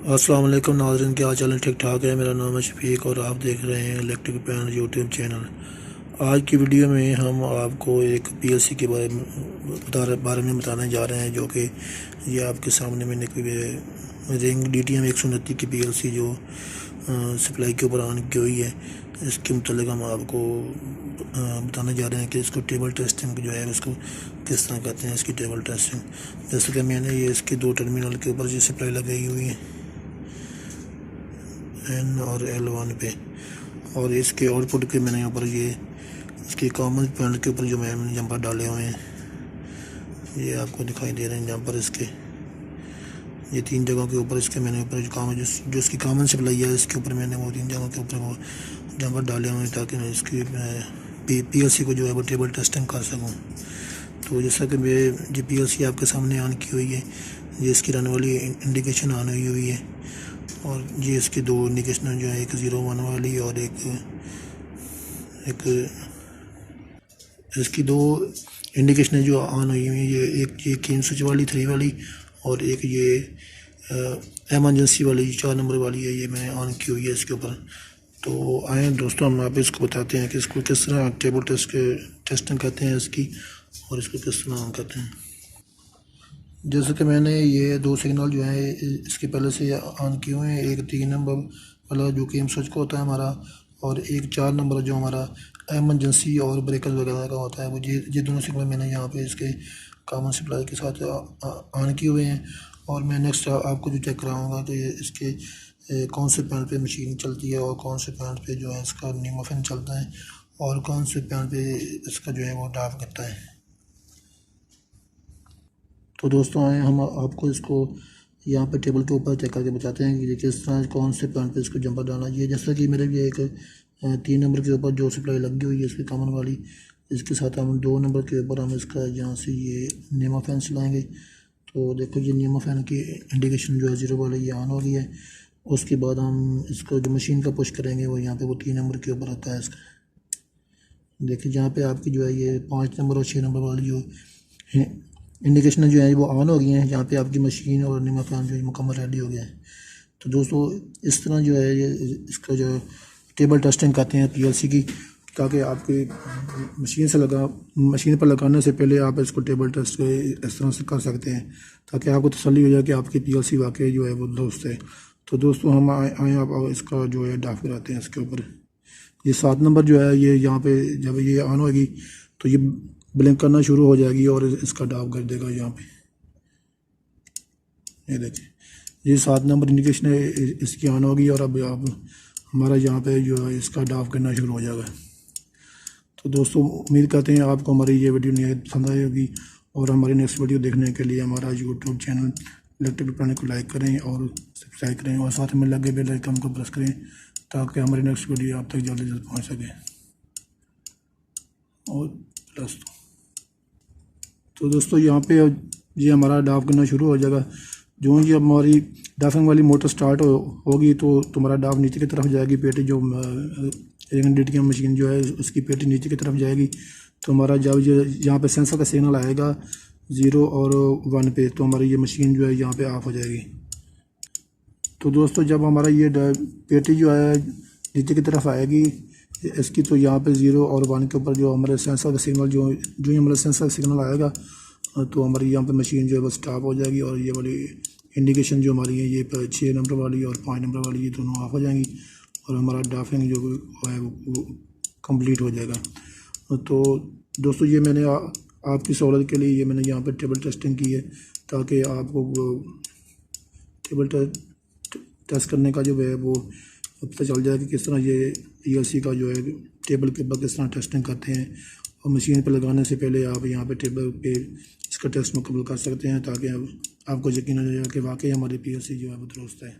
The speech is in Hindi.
अस्सलाम वालेकुम नाज़रीन, क्या हाल चाल है? ठीक ठाक है। मेरा नाम है शफीक और आप देख रहे हैं इलेक्ट्रिक पैन यूट्यूब चैनल। आज की वीडियो में हम आपको एक पीएलसी के बारे में बताने जा रहे हैं, जो कि ये आपके सामने मैंने कोई रिंग DTM 129 की पीएलसी जो सप्लाई के ऊपर ऑन की हुई है, इसके मतलब हम आपको बताने जा रहे हैं कि इसको टेबल टेस्टिंग जो है उसको किस तरह करते हैं। इसकी टेबल टेस्टिंग जैसे कि मैंने ये इसके दो टर्मिनल के ऊपर जो सप्लाई लगाई हुई है N और L1 पे, और इसके आउटपुट के मैंने यहाँ पर ये इसके कॉमन पॉइंट के ऊपर जो मैंने जंपर डाले हुए हैं, ये आपको दिखाई दे रहे हैं जंपर। इसके ये तीन जगहों के ऊपर इसके मैंने ऊपर जो इसकी कॉमन सप्लाई है, इसके ऊपर मैंने वो तीन जगहों के ऊपर वो जंपर डाले हुए हैं ताकि मैं इसकी पीएलसी को जो है वो टेबल टेस्टिंग कर सकूँ। तो जैसा कि ये पीएलसी आपके सामने ऑन की हुई है, ये इसकी रन वाली इंडिकेशन ऑन हुई है, और ये इसके दो इंडिकेशन जो है, एक 01 वाली और एक इसकी दो इंडिकेशन जो ऑन हुई हुई है, ये केन स्विच वाली 3 वाली, और एक ये एमरजेंसी वाली 4 नंबर वाली है, ये मैंने ऑन की हुई है इसके ऊपर। तो आए दोस्तों, हम आप इसको बताते हैं कि इसको किस तरह टेबल टेस्टिंग करते हैं इसकी, और इसको किस तरह ऑन करते हैं। जैसे कि मैंने ये दो सिग्नल जो है इसके पहले से ऑन किए हुए हैं, एक 3 नंबर वाला जो कि स्विच का होता है हमारा, और एक 4 नंबर जो हमारा एमरजेंसी और ब्रेकर वगैरह का होता है। वो ये दोनों सिग्नल मैंने यहाँ पे इसके कॉमन सप्लाई के साथ ऑन किए हुए हैं। और मैं नेक्स्ट आपको जो चेक कराऊँगा तो ये इसके कौन से पैन पे मशीन चलती है, और कौन से पैन पे जो है इसका नीमो फैन चलता है, और कौन से पैन पे इसका जो है वो डाफ करता है। तो दोस्तों आए हम आपको इसको यहाँ पे टेबल के ऊपर चेक करके बताते हैं कि किस तरह कौन से पॉइंट पे इसको जंपर डालना चाहिए। जैसा कि मेरे भी एक 3 नंबर के ऊपर जो सप्लाई लगी हुई है इसकी कॉमन वाली, इसके साथ हम 2 नंबर के ऊपर हम इसका यहाँ से ये नीमा फैन चलाएँगे। तो देखो ये नीमा फैन की इंडिकेशन जो है 0 वाली ये ऑन हो गई है। उसके बाद हम इसको जो मशीन का पुश करेंगे वो यहाँ पर वो 3 नंबर के ऊपर आता है इसका। देखिए जहाँ पर आपकी जो है ये 5 नंबर और 6 नंबर वाली जो है इंडिकेशन जो है वो ऑन हो गई हैं। यहाँ पे आपकी मशीन और नीमा फैन जो है मुकम्मल रेडी हो गया है। तो दोस्तों इस तरह जो है ये इसका जो टेबल टेस्टिंग करते हैं पीएलसी की, ताकि आपकी मशीन पर लगाने से पहले आप इसको टेबल टेस्ट इस तरह से कर सकते हैं, ताकि आपको तसल्ली हो जाए कि आपकी पीएलसी वाकई जो है वो दुरुस्त है। तो दोस्तों हम आए आप इसका जो है डाफ कराते हैं इसके ऊपर। ये 7 नंबर जो है ये यहाँ पे जब ये ऑन होगी तो ये ब्लिंक करना शुरू हो जाएगी और इसका डाफ कर देगा यहाँ पे। ये देखिए ये 7 नंबर इंडिकेशन है इसकी ऑन होगी, और अब हमारा यहाँ पे जो है इसका डाफ करना शुरू हो जाएगा। तो दोस्तों उम्मीद करते हैं आपको हमारी ये वीडियो निहायत पसंद आई होगी, और हमारी नेक्स्ट वीडियो देखने के लिए हमारा यूट्यूब चैनल इलेक्ट्रिक पैन को लाइक करें और सब्सक्राइब करें, और साथ में लगे बेल आइकन को प्रेस करें ताकि हमारी नेक्स्ट वीडियो आप तक जल्दी से पहुँच सके। और प्लस तो दोस्तों यहाँ पे ये हमारा डाफ करना शुरू हो जाएगा। जो ही हमारी डाफिंग वाली मोटर स्टार्ट होगी तो तुम्हारा डाफ नीचे की तरफ जाएगी, पेटी जो DTM मशीन जो है उसकी पेटी नीचे की तरफ जाएगी। तो हमारा जब यहाँ पे सेंसर का सिग्नल आएगा 0 और 1 पे, तो हमारी ये मशीन जो है यहाँ पे ऑफ हो जाएगी। तो दोस्तों जब हमारा ये पेटी जो है नीचे की तरफ आएगी इसकी, तो यहाँ पे 0 और 1 के ऊपर जो हमारे सेंसर का सिग्नल जो हमारे सेंसर का सिग्नल आएगा तो हमारी यहाँ पे मशीन जो है बस स्टॉप हो जाएगी, और ये वाली इंडिकेशन जो हमारी है ये 6 नंबर वाली और 5 नंबर वाली ये दोनों ऑफ हो जाएंगी, और हमारा डाफिंग जो है वो कंप्लीट हो जाएगा। तो दोस्तों ये मैंने आपकी सहूलत के लिए ये मैंने यहाँ पर टेबल टेस्टिंग की है, ताकि आपको टेबल टेस्ट करने का जो है वो पता चल जाए कि किस तरह ये पीएलसी का जो है टेबल के ऊपर किस तरह टेस्टिंग करते हैं। और मशीन पर लगाने से पहले आप यहाँ पे टेबल पे इसका टेस्ट मुकम्मल कर सकते हैं, ताकि आपको यकीन हो जाए कि वाकई हमारी पीएलसी जो है वो दुरुस्त है।